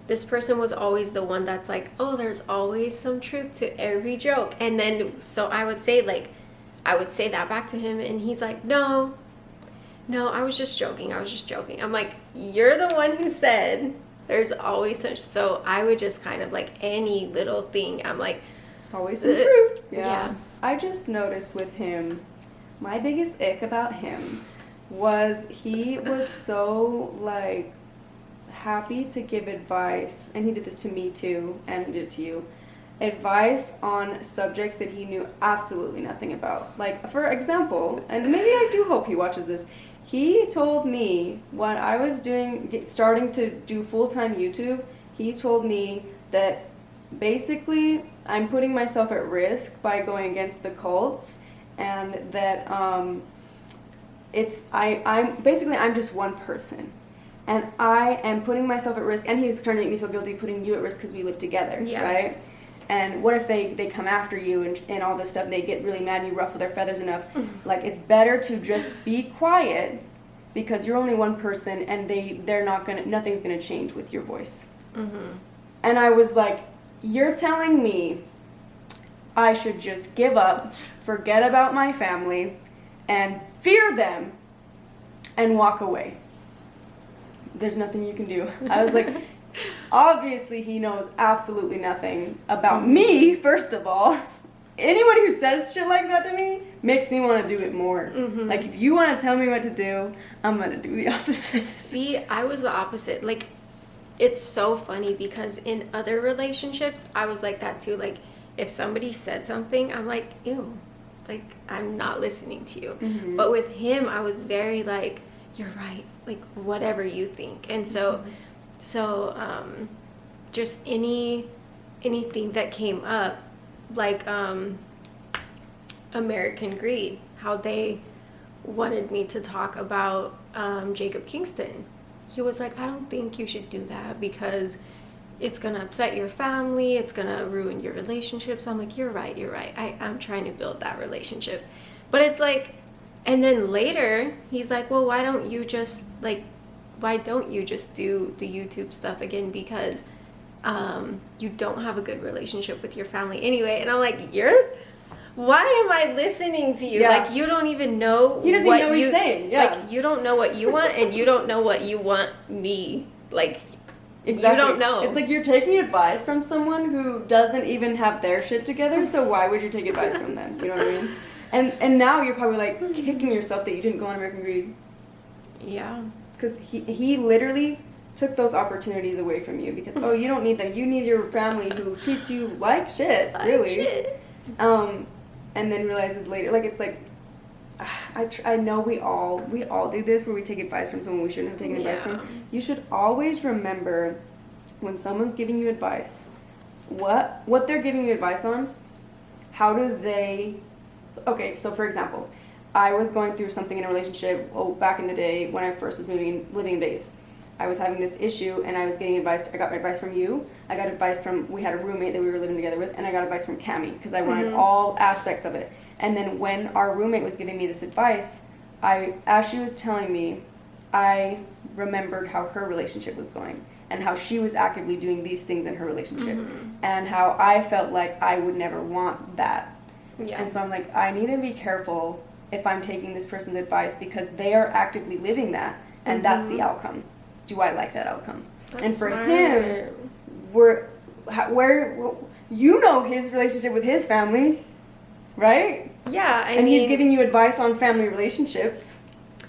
this person was always the one that's like, oh, there's always some truth to every joke. And then, so I would say that back to him, and he's like, no, I was just joking. I'm like, you're the one who said there's always such. So I would just kind of, like, any little thing, I'm like, always some truth. Yeah. I just noticed with him, my biggest ick about him was he was so, like, happy to give advice, and he did this to me too, and he did it to you, advice on subjects that he knew absolutely nothing about. Like, for example, and maybe I do hope he watches this, he told me when I was starting to do full-time YouTube, he told me that basically I'm putting myself at risk by going against the cult, and that I'm just one person, and I am putting myself at risk, and he was trying to make me feel guilty putting you at risk because we live together, right? And what if they come after you and all this stuff, and they get really mad and you ruffle their feathers enough? Like, it's better to just be quiet because you're only one person, and nothing's gonna change with your voice. And I was like, you're telling me I should just give up, forget about my family, and fear them, and walk away. There's nothing you can do. I was like, obviously he knows absolutely nothing about me, first of all. Anyone who says shit like that to me makes me want to do it more. Like, if you want to tell me what to do, I'm going to do the opposite. See, I was the opposite. Like, it's so funny because in other relationships, I was like that too. Like, if somebody said something, I'm like, ew, like, I'm not listening to you. Mm-hmm. But with him, I was very like, you're right, like, whatever you think. And so, just anything that came up, like, American Greed, how they wanted me to talk about Jacob Kingston. He was like, I don't think you should do that because it's going to upset your family. It's going to ruin your relationships. I'm like, you're right. I'm trying to build that relationship. But it's like, and then later he's like, well, why don't you just do the YouTube stuff again? Because you don't have a good relationship with your family anyway. And I'm like, why am I listening to you? Yeah. Like, you don't even know. He doesn't even know what he's saying. Yeah. Like, you don't know what you want, and you don't know what you want me. Like, exactly. You don't know. It's like you're taking advice from someone who doesn't even have their shit together, so why would you take advice from them? You know what I mean? And now you're probably, like, kicking yourself that you didn't go on American Greed. Yeah. Because he literally took those opportunities away from you because, you don't need them. You need your family who treats you like shit, really. Shit. And then realizes later, like, it's like, I know we all do this where we take advice from someone we shouldn't have taken advice from. You should always remember when someone's giving you advice, what they're giving you advice on, how do they, okay, so for example, I was going through something in a relationship back in the day when I first was living in base. I was having this issue and I was getting advice. I got advice from you. I got advice we had a roommate that we were living together with, and I got advice from Cammie because I wanted all aspects of it. And then when our roommate was giving me this advice, as she was telling me, I remembered how her relationship was going and how she was actively doing these things in her relationship and how I felt like I would never want that. Yeah. And so I'm like, I need to be careful if I'm taking this person's advice because they are actively living that, and that's the outcome. Do I like that outcome? That's and for smart. him, you know his relationship with his family, right? Yeah, I mean, mean, he's giving you advice on family relationships,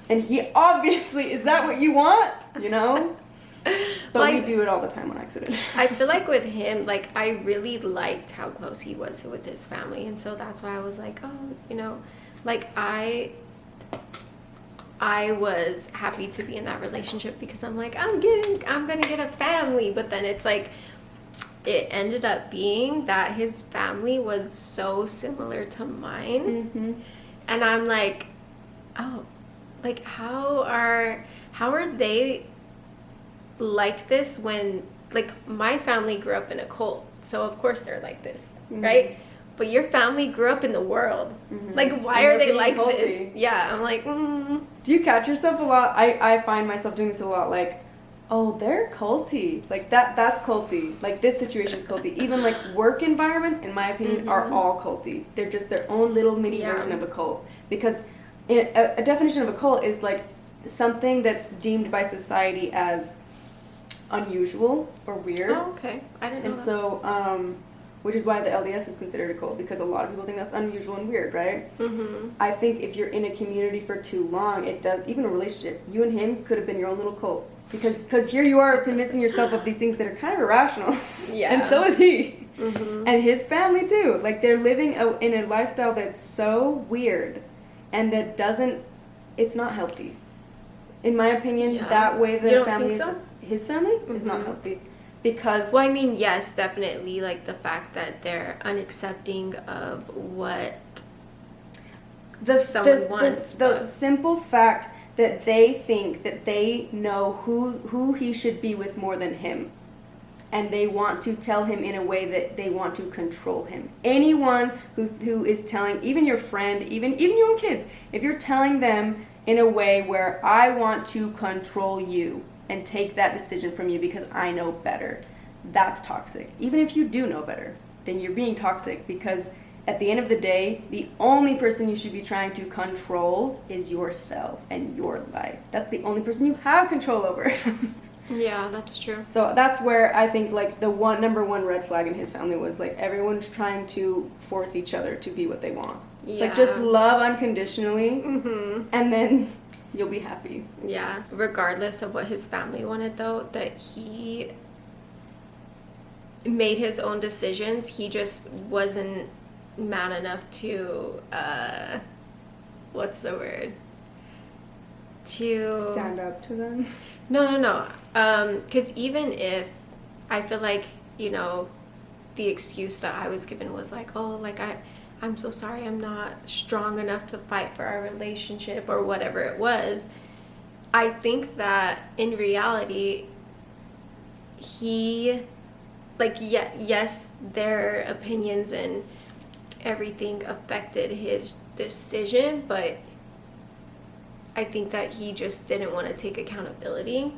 and he obviously, is that what you want? You know? But like, we do it all the time on accident. I feel like with him, like, I really liked how close he was with his family, and so that's why I was like, like, I was happy to be in that relationship because I'm like, I'm gonna get a family. But then it's like, it ended up being that his family was so similar to mine. And I'm like, oh, like, how are they like this when, like, my family grew up in a cult, so of course they're like this, right? But your family grew up in the world. Like, why are they like culty. this? Yeah, I'm like, Do you catch yourself a lot? I find myself doing this a lot, like, oh, they're culty. Like, that's culty. Like, this situation's culty. Even, like, work environments, in my opinion, are all culty. They're just their own little mini version of a cult. Because a definition of a cult is, like, something that's deemed by society as unusual or weird. oh, okay. I didn't know And that. so, which is why the LDS is considered a cult, because a lot of people think that's unusual and weird, right? I think if you're in a community for too long, it does, even a relationship, you and him could have been your own little cult. Because here you are convincing yourself of these things that are kind of irrational. Yeah. And so is he. And his family too. Like, they're living in a lifestyle that's so weird and that it's not healthy. In my opinion, that way the family his family is not healthy. Because, well, I mean, yes, definitely, like, the fact that they're unaccepting of what someone wants. The simple fact that they think that they know who he should be with more than him. And they want to tell him in a way that they want to control him. Anyone who is telling, even your friend, even your own kids, if you're telling them in a way where I want to control you and take that decision from you because I know better, that's toxic. Even if you do know better, then you're being toxic, because at the end of the day, the only person you should be trying to control is yourself and your life. That's the only person you have control over. Yeah, that's true. So that's where I think, like, the number one red flag in his family was, like, everyone's trying to force each other to be what they want. It's like, just love unconditionally. And then you'll be happy. Yeah, regardless of what his family wanted, though, that he made his own decisions. He just wasn't man enough to, what's the word? To stand up to them. No. Because even if I feel like, you know, the excuse that I was given was like, oh, like I'm so sorry, I'm not strong enough to fight for our relationship or whatever it was. I think that in reality, he, like, yes, their opinions and everything affected his decision, but I think that he just didn't want to take accountability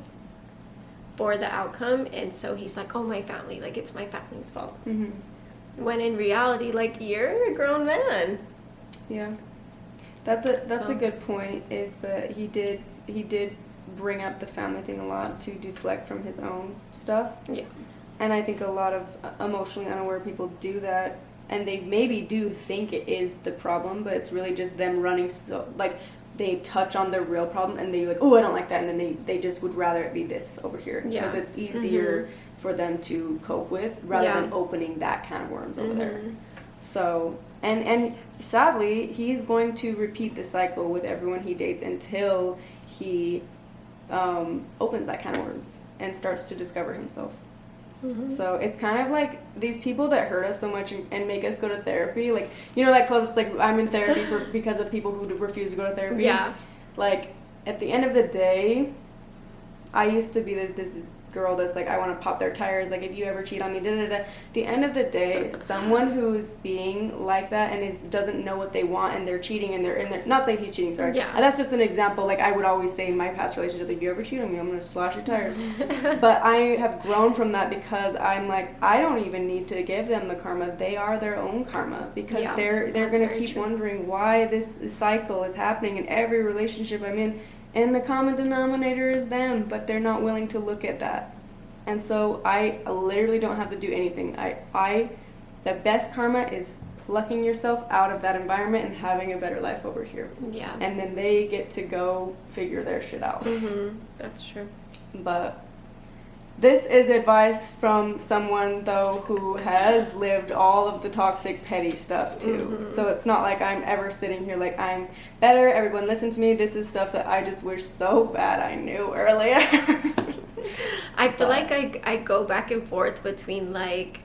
for the outcome, and so he's like, oh, my family, like, it's my family's fault. Mm-hmm. When in reality, like, you're a grown man. Yeah, that's a good point. Is that he did bring up the family thing a lot to deflect from his own stuff. Yeah, and I think a lot of emotionally unaware people do that, and they maybe do think it is the problem, but it's really just them running so like. They touch on their real problem and they're like, oh, I don't like that, and then they just would rather it be this over here because it's easier for them to cope with rather than opening that can of worms over there. So and sadly, he's going to repeat the cycle with everyone he dates until he opens that can of worms and starts to discover himself. So it's kind of like these people that hurt us so much and make us go to therapy. Like, you know, that quote, it's like, I'm in therapy because of people who refuse to go to therapy. Yeah. Like, at the end of the day, I used to be this girl that's like, I want to pop their tires, like, if you ever cheat on me, da-da-da. At the end of the day, someone who's being like that and doesn't know what they want and they're cheating and they're not saying he's cheating, sorry. Yeah. And that's just an example. Like, I would always say in my past relationship, if you ever cheat on me, I'm going to slash your tires. But I have grown from that because I'm like, I don't even need to give them the karma. They are their own karma because they're going to keep wondering why this cycle is happening in every relationship I'm in. And the common denominator is them, but they're not willing to look at that. And so I literally don't have to do anything. The best karma is plucking yourself out of that environment and having a better life over here. Yeah. And then they get to go figure their shit out. That's true. But this is advice from someone, though, who has lived all of the toxic, petty stuff, too. So it's not like I'm ever sitting here like I'm better, everyone listen to me. This is stuff that I just wish so bad I knew earlier. I feel like I go back and forth between, like,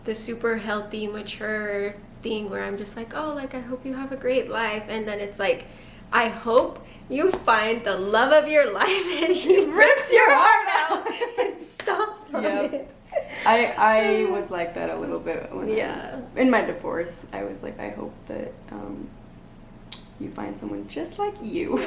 the super healthy, mature thing where I'm just like, oh, like, I hope you have a great life. And then it's like, I hope you find the love of your life and she rips your heart out and stops on it. I was like that a little bit when in my divorce. I was like, I hope that you find someone just like you.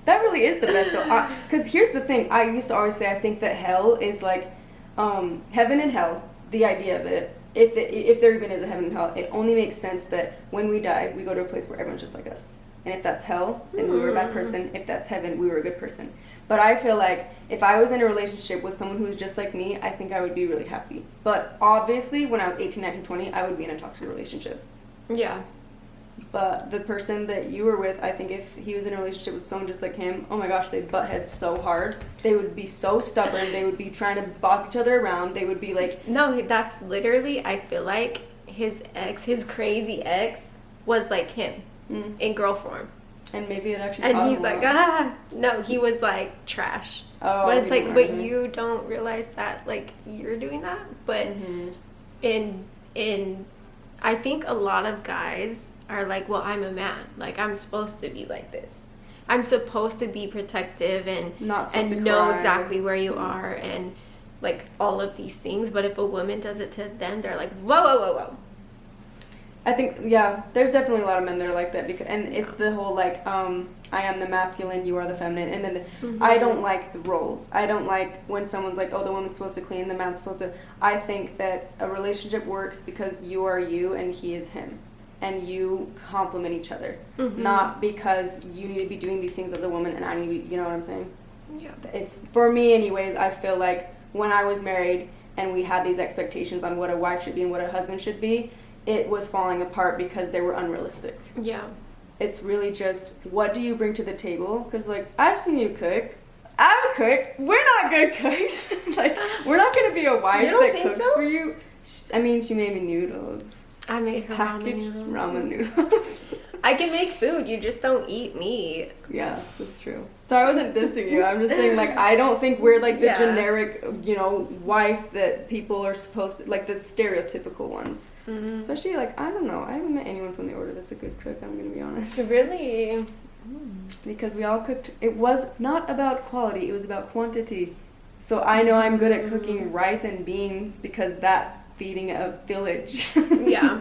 That really is the best though. Because here's the thing. I used to always say I think that hell is like heaven and hell, the idea of it. If there even is a heaven and hell, it only makes sense that when we die, we go to a place where everyone's just like us. And if that's hell, then we were a bad person. If that's heaven, we were a good person. But I feel like if I was in a relationship with someone who was just like me, I think I would be really happy. But obviously, when I was 18, 19, 20, I would be in a toxic relationship. Yeah. But the person that you were with, I think if he was in a relationship with someone just like him, oh my gosh, they'd butt heads so hard. They would be so stubborn. They would be trying to boss each other around. They would be like... No, that's literally, I feel like his ex, his crazy ex, was like him in girl form. And maybe it actually... And he's like, no, he was like trash. Oh, but it's like, but you don't realize that, like, you're doing that. But in I think a lot of guys are like, well, I'm a man. Like, I'm supposed to be like this. I'm supposed to be protective and know exactly where you are and, like, all of these things. But if a woman does it to them, they're like, whoa, whoa, whoa, whoa. I think, there's definitely a lot of men that are like that. And it's the whole, like, I am the masculine, you are the feminine. And then I don't like the roles. I don't like when someone's like, oh, the woman's supposed to clean, the man's supposed to... I think that a relationship works because you are you and he is him. And you complement each other. Not because you need to be doing these things as a woman and I need to be... You know what I'm saying? Yeah. It's, for me anyways, I feel like when I was married and we had these expectations on what a wife should be and what a husband should be, it was falling apart because they were unrealistic. Yeah. it's really just, what do you bring to the table? Because, like, I've seen you cook. I'm a cook. We're not good cooks. Like, we're not going to be a wife that cooks for you. I mean, she made me noodles. I made her Packaged ramen noodles. I can make food, you just don't eat meat. Yeah, that's true. So I wasn't dissing you. I'm just saying, like, I don't think we're, like, the generic, you know, wife that people are supposed to, like, the stereotypical ones. Mm-hmm. Especially, like, I don't know. I haven't met anyone from the order that's a good cook, I'm going to be honest. Really? Because we all cooked. It was not about quality, it was about quantity. So I know I'm good at cooking rice and beans because that's feeding a village. Yeah.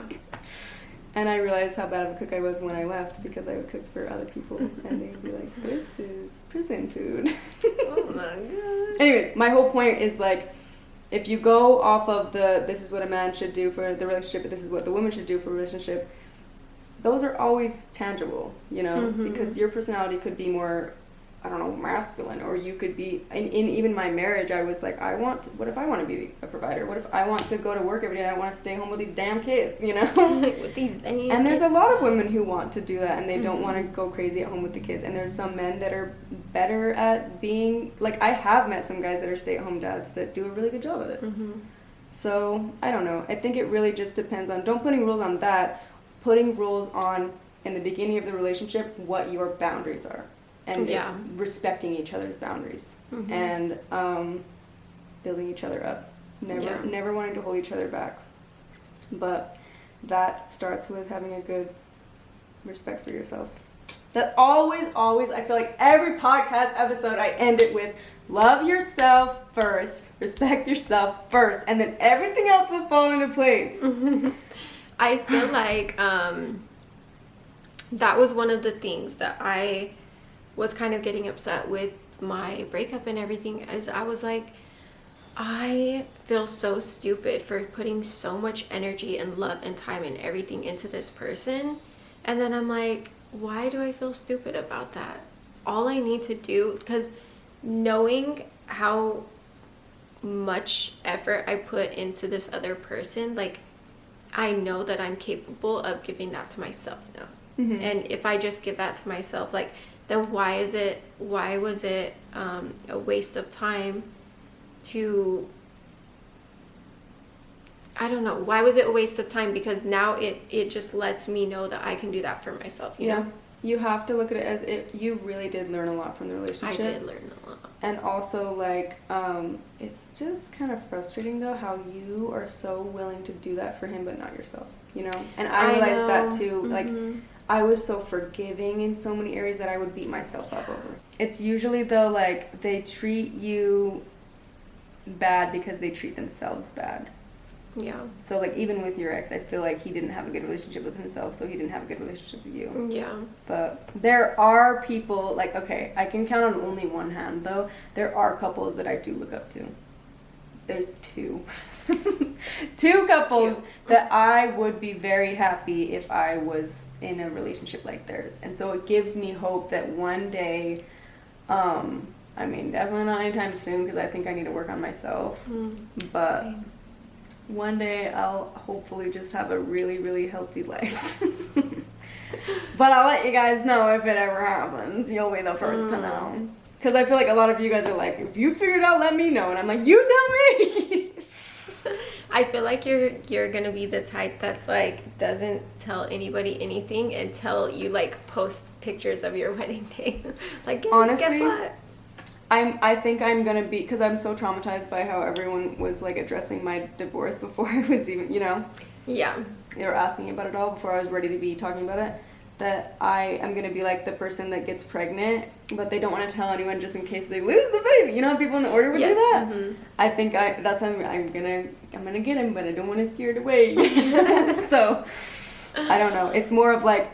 And I realized how bad of a cook I was when I left because I would cook for other people and they'd be like, this is prison food. Oh my god. Anyways, my whole point is, like, if you go off of this is what a man should do for the relationship, but this is what the woman should do for a relationship, those are always tangible, you know, because your personality could be more, I don't know, masculine, or you could be, in even my marriage, I was like, what if I want to be a provider? What if I want to go to work every day and I want to stay home with these damn kids, you know? With these damn And there's a lot of women who want to do that and they don't want to go crazy at home with the kids. And there's some men that are better at being, like, I have met some guys that are stay-at-home dads that do a really good job at it. So, I don't know. I think it really just depends on, don't putting rules on that, putting rules on, in the beginning of the relationship, what your boundaries are. And respecting each other's boundaries and building each other up. Never wanting to hold each other back. But that starts with having a good respect for yourself. That always, I feel like every podcast episode I end it with, love yourself first, respect yourself first, and then everything else will fall into place. I feel like that was one of the things that I was kind of getting upset with my breakup and everything, as I was like, I feel so stupid for putting so much energy and love and time and everything into this person. And then I'm like, why do I feel stupid about that? All I need to do, because knowing how much effort I put into this other person, like, I know that I'm capable of giving that to myself now. And if I just give that to myself, like, then why was it a waste of time to, I don't know, why was it a waste of time? Because now it just lets me know that I can do that for myself, you know? You have to look at it as if you really did learn a lot from the relationship. I did learn a lot. And also, like, it's just kind of frustrating, though, how you are so willing to do that for him but not yourself, you know? And I realized that, too. Like, I was so forgiving in so many areas that I would beat myself up over. It's usually, though, like, they treat you bad because they treat themselves bad. Yeah. So, like, even with your ex, I feel like he didn't have a good relationship with himself, so he didn't have a good relationship with you. Yeah. But there are people, like, okay, I can count on only one hand, though. There are couples that I do look up to. There's two. Two couples that I would be very happy if I was in a relationship like theirs. And so it gives me hope that one day, I mean, definitely not anytime soon, because I think I need to work on myself. But Same. One day I'll hopefully just have a really, really healthy life. But I'll let you guys know if it ever happens. You'll be the first to know. Because I feel like a lot of you guys are like, if you figure it out, let me know. And I'm like, you tell me. I feel like you're gonna be the type that's like doesn't tell anybody anything until you like post pictures of your wedding day. Like, honestly, guess what? I think I'm gonna be, because I'm so traumatized by how everyone was like addressing my divorce before I was even, you know. Yeah. They were asking about it all before I was ready to be talking about it. That I am gonna be like the person that gets pregnant, but they don't want to tell anyone just in case they lose the baby. You know how people in the order would do that? I think that's how I'm gonna get him, but I don't want to scare it away. So I don't know. It's more of like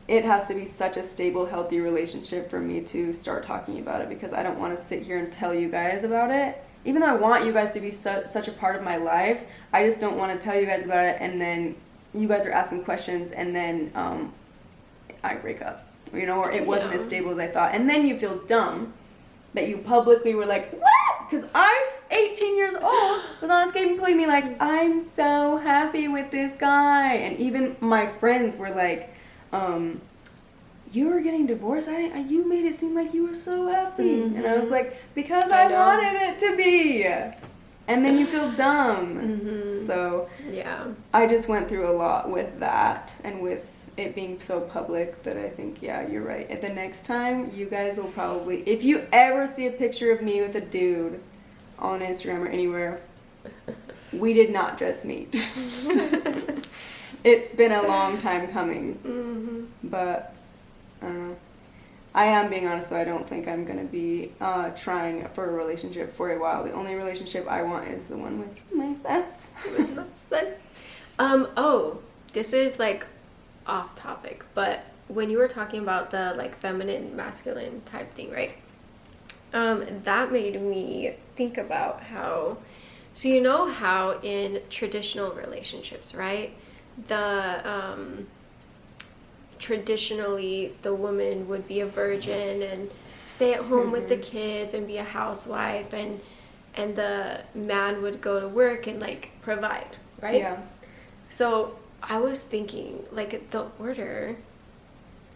it has to be such a stable, healthy relationship for me to start talking about it, because I don't want to sit here and tell you guys about it. Even though I want you guys to be such a part of my life, I just don't want to tell you guys about it and then you guys are asking questions and then I break up, you know, or it wasn't as stable as I thought. And then you feel dumb that you publicly were like, what? Because I'm 18 years old, was on Escape and me like, I'm so happy with this guy. And even my friends were like, you were getting divorced. You made it seem like you were so happy. And I was like, because I wanted it to be. And then you feel dumb. So Yeah. I just went through a lot with that and with it being so public that I think, yeah, you're right. At the next time, you guys will probably, if you ever see a picture of me with a dude on Instagram or anywhere, we did not just meet. It's been a long time coming. But I don't know. I am being honest though, I don't think I'm going to be trying for a relationship for a while. The only relationship I want is the one with myself. Oh, this is like off topic, but when you were talking about the like feminine masculine type thing, right? That made me think about how, so you know how in traditional relationships, right? Traditionally the woman would be a virgin and stay at home with the kids and be a housewife, and the man would go to work and like provide, right? Yeah. So I was thinking, like, the order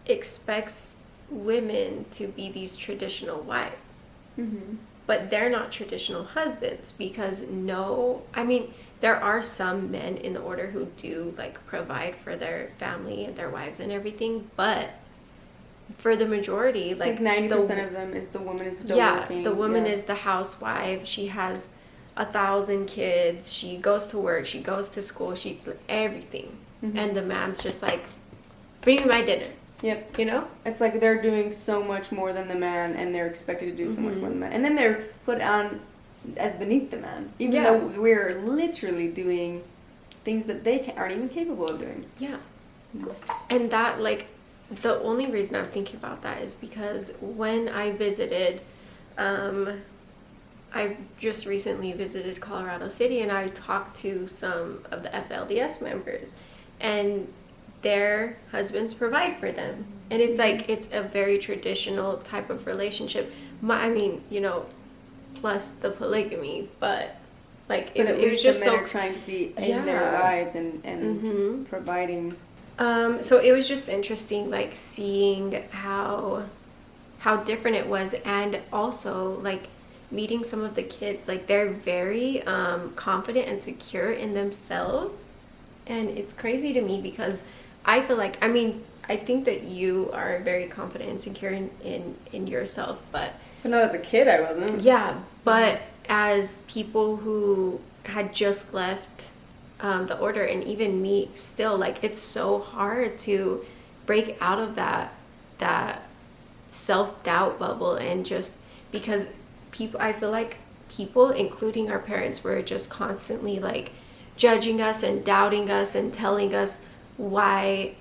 expects women to be these traditional wives, but they're not traditional husbands, because there are some men in the order who do like provide for their family and their wives and everything, but for the majority, like 90% of them is the woman is still working. The woman is the housewife. She has 1,000 kids. She goes to work. She goes to school. She everything, and the man's just like, bring me my dinner. Yep. You know? It's like they're doing so much more than the man, and they're expected to do so much more than the man. And then they're put on as beneath the man, even though we're literally doing things that they aren't even capable of doing. Yeah. And that, like, the only reason I'm thinking about that is because when I visited, I just recently visited Colorado City, and I talked to some of the FLDS members, and their husbands provide for them. And it's like, it's a very traditional type of relationship. Plus the polygamy, but like it was just so trying to be in their lives and providing. So it was just interesting, like seeing how different it was, and also like meeting some of the kids. Like they're very confident and secure in themselves, and it's crazy to me because I feel like, I think that you are very confident and secure in yourself, but not as a kid, I wasn't. Yeah, but as people who had just left the order, and even me still, like, it's so hard to break out of that self-doubt bubble, and just because I feel like people, including our parents, were just constantly like judging us and doubting us and telling us why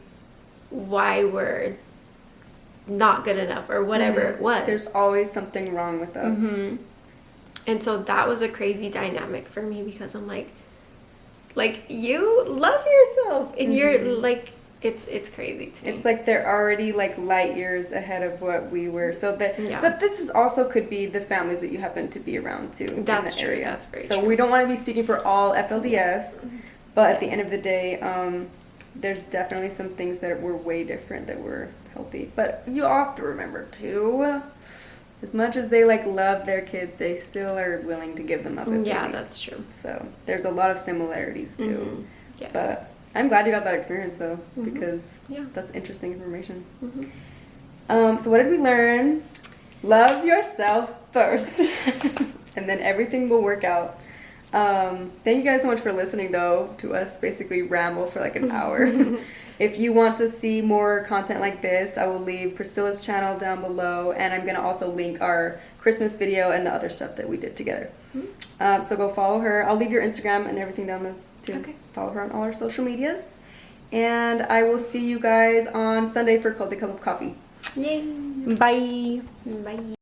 we're not good enough or whatever it was. There's always something wrong with us. And so that was a crazy dynamic for me, because I'm like you love yourself, and you're like, it's crazy to me. It's like they're already like light years ahead of what we were. So that, but this is also could be the families that you happen to be around too. That's in the true. Area. That's very true. So true. we don't want to be speaking for all FLDS, but at the end of the day, there's definitely some things that were way different that were healthy. But you all have to remember too, as much as they like love their kids, they still are willing to give them up. That's true. So there's a lot of similarities too. Yes. But I'm glad you got that experience though, because that's interesting information. So what did we learn? Love yourself first, and then everything will work out. Thank you guys so much for listening though to us basically ramble for like an hour. If you want to see more content like this, I will leave Priscilla's channel down below, and I'm gonna also link our Christmas video and the other stuff that we did together. So go follow her. I'll leave your Instagram and everything down there too. Okay. Follow her on all our social medias, and I will see you guys on Sunday for Culty Cup of Coffee. Yay! Bye. Bye.